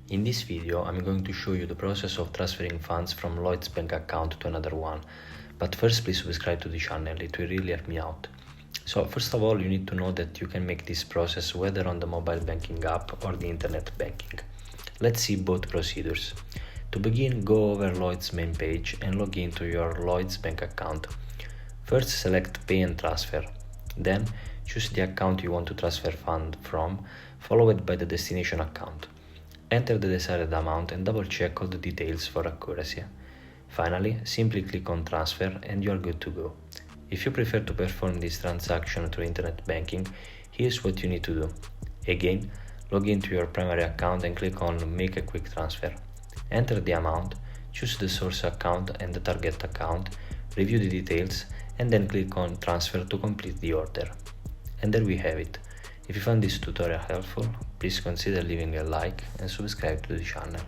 In this video, I'm going to show you the process of transferring funds from Lloyds bank account to another one. But first, please subscribe to the channel, it will really help me out. So first of all, you need to know that you can make this process whether on the mobile banking app or the internet banking. Let's see both procedures. To begin, go over Lloyds main page and log into your Lloyds bank account. First, select Pay and Transfer. Then, choose the account you want to transfer fund from, followed by the destination account. Enter the desired amount and double check all the details for accuracy. Finally, simply click on Transfer and you are good to go. If you prefer to perform this transaction through internet banking, here's what you need to do. Again, log into your primary account and click on Make a quick transfer. Enter the amount, choose the source account and the target account, review the details, and then click on Transfer to complete the order. And there we have it. If you found this tutorial helpful, please consider leaving a like and subscribe to the channel.